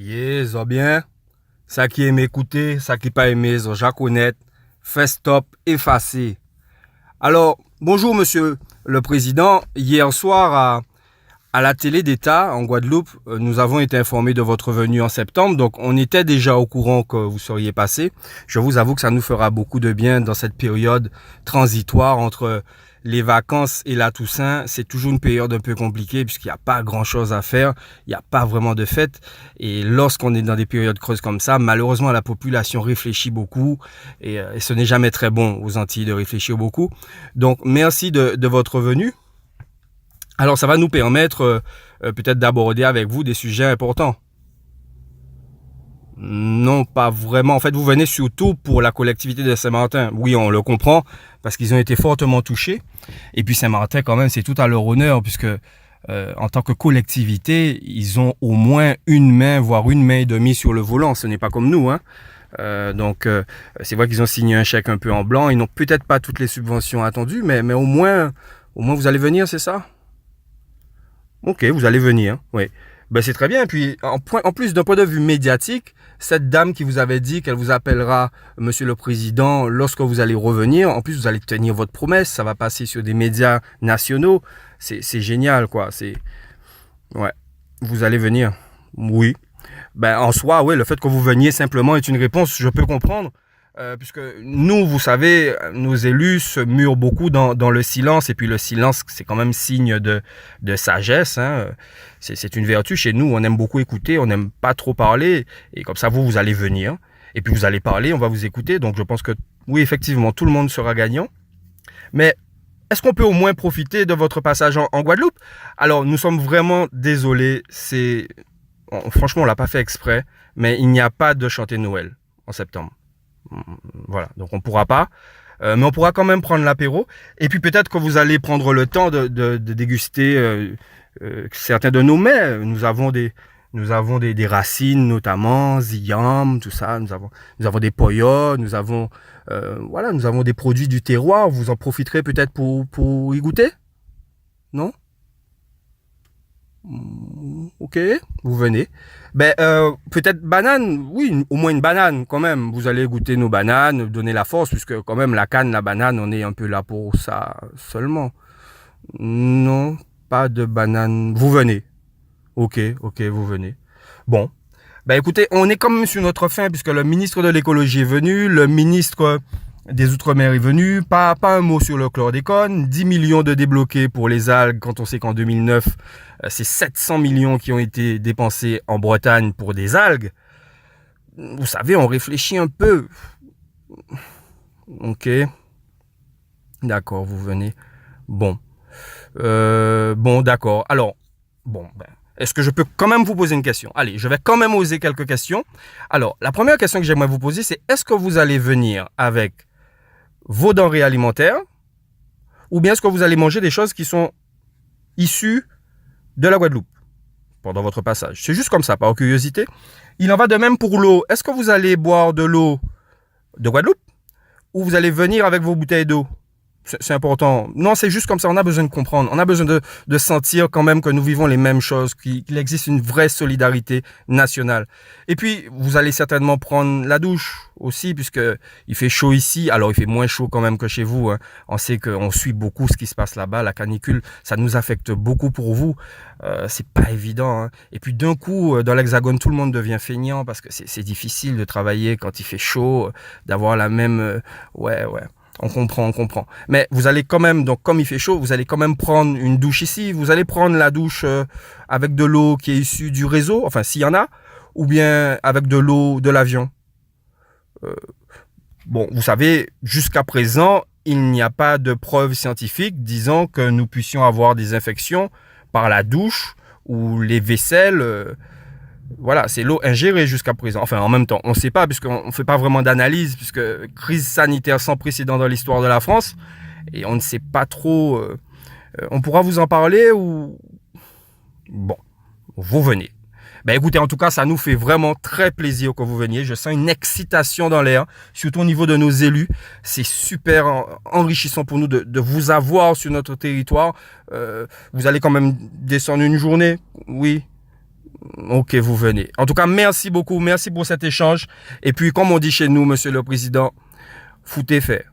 Ça bien. Ça qui aime écouter, ça qui pas aimé, ça connaît. Fait stop, effacer. Alors, bonjour monsieur le président. Hier soir à la télé d'État en Guadeloupe, nous avons été informés de votre venue en septembre. Donc, on était déjà au courant que vous seriez passé. Je vous avoue que ça nous fera beaucoup de bien dans cette période transitoire entre les vacances et la Toussaint. C'est toujours une période un peu compliquée puisqu'il n'y a pas grand-chose à faire. Il n'y a pas vraiment de fête. Et lorsqu'on est dans des périodes creuses comme ça, malheureusement, la population réfléchit beaucoup. Et ce n'est jamais très bon aux Antilles de réfléchir beaucoup. Donc, merci de votre venue. Alors, ça va nous permettre peut-être d'aborder avec vous des sujets importants. Non, pas vraiment. En fait, vous venez surtout pour la collectivité de Saint-Martin. Oui, on le comprend, parce qu'ils ont été fortement touchés. Et puis Saint-Martin, quand même, c'est tout à leur honneur, puisque en tant que collectivité, ils ont au moins une main, voire une main et demie sur le volant. Ce n'est pas comme nous, hein. Donc, c'est vrai qu'ils ont signé un chèque un peu en blanc. Ils n'ont peut-être pas toutes les subventions attendues, mais au moins vous allez venir, c'est ça? Ok, vous allez venir, oui. Ben, c'est très bien. Et puis, en plus d'un point de vue médiatique, cette dame qui vous avait dit qu'elle vous appellera Monsieur le Président lorsque vous allez revenir, en plus, vous allez tenir votre promesse. Ça va passer sur des médias nationaux. C'est génial, quoi. Ouais. Vous allez venir. Oui. Ben, en soi, oui, le fait que vous veniez simplement est une réponse, je peux comprendre. Puisque nous, vous savez, nos élus se murent beaucoup dans le silence, et puis le silence, c'est quand même signe de sagesse, hein. C'est une vertu chez nous, on aime beaucoup écouter, on n'aime pas trop parler, et comme ça, vous allez venir, et puis vous allez parler, on va vous écouter, donc je pense que, oui, effectivement, tout le monde sera gagnant. Mais est-ce qu'on peut au moins profiter de votre passage en Guadeloupe? Alors, nous sommes vraiment désolés, franchement, on l'a pas fait exprès, mais il n'y a pas de chanter Noël en septembre. Voilà, donc on pourra pas, mais on pourra quand même prendre l'apéro. Et puis peut-être que vous allez prendre le temps de déguster certains de nos mets. Nous avons des racines, notamment ziyam, tout ça. Nous avons des poyots, nous avons des produits du terroir. Vous en profiterez peut-être pour y goûter, non? Ok, vous venez. Ben, peut-être banane, oui, au moins une banane quand même. Vous allez goûter nos bananes, donner la force, puisque quand même la canne, la banane, on est un peu là pour ça seulement. Non, pas de banane. Vous venez. Ok, vous venez. Bon. Ben écoutez, on est quand même sur notre fin, puisque le ministre de l'écologie est venu, le ministre des Outre-mer est venu, pas un mot sur le chlordécone, 10 millions de débloqués pour les algues, quand on sait qu'en 2009, c'est 700 millions qui ont été dépensés en Bretagne pour des algues. Vous savez, on réfléchit un peu. Ok, d'accord, vous venez. Bon, d'accord. Alors, est-ce que je peux quand même vous poser une question? Allez, je vais quand même oser quelques questions. Alors, la première question que j'aimerais vous poser, c'est est-ce que vous allez venir avec vos denrées alimentaires, ou bien est-ce que vous allez manger des choses qui sont issues de la Guadeloupe pendant votre passage? C'est juste comme ça, par curiosité. Il en va de même pour l'eau. Est-ce que vous allez boire de l'eau de Guadeloupe, ou vous allez venir avec vos bouteilles d'eau? C'est important. Non, c'est juste comme ça, on a besoin de comprendre. On a besoin de sentir quand même que nous vivons les mêmes choses, qu'il existe une vraie solidarité nationale. Et puis, vous allez certainement prendre la douche aussi, puisque il fait chaud ici. Alors, il fait moins chaud quand même que chez vous, hein. On sait qu'on suit beaucoup ce qui se passe là-bas. La canicule, ça nous affecte beaucoup pour vous. C'est pas évident, hein. Et puis, d'un coup, dans l'Hexagone, tout le monde devient feignant, parce que c'est difficile de travailler quand il fait chaud, d'avoir la même... ouais. On comprend. Mais vous allez quand même, donc comme il fait chaud, vous allez quand même prendre une douche ici. Vous allez prendre la douche avec de l'eau qui est issue du réseau, enfin s'il y en a, ou bien avec de l'eau de l'avion. Bon, vous savez, jusqu'à présent, il n'y a pas de preuves scientifiques disant que nous puissions avoir des infections par la douche ou les vaisselles. Voilà, c'est l'eau ingérée jusqu'à présent. Enfin, en même temps, on ne sait pas, puisqu'on ne fait pas vraiment d'analyse, puisque crise sanitaire sans précédent dans l'histoire de la France, et on ne sait pas trop... on pourra vous en parler ou... Bon, vous venez. Ben écoutez, en tout cas, ça nous fait vraiment très plaisir que vous veniez. Je sens une excitation dans l'air, surtout au niveau de nos élus. C'est super enrichissant pour nous de vous avoir sur notre territoire. Vous allez quand même descendre une journée, oui. ok, vous venez. En tout cas, merci beaucoup. Merci pour cet échange. Et puis, comme on dit chez nous, Monsieur le Président, foutez faire.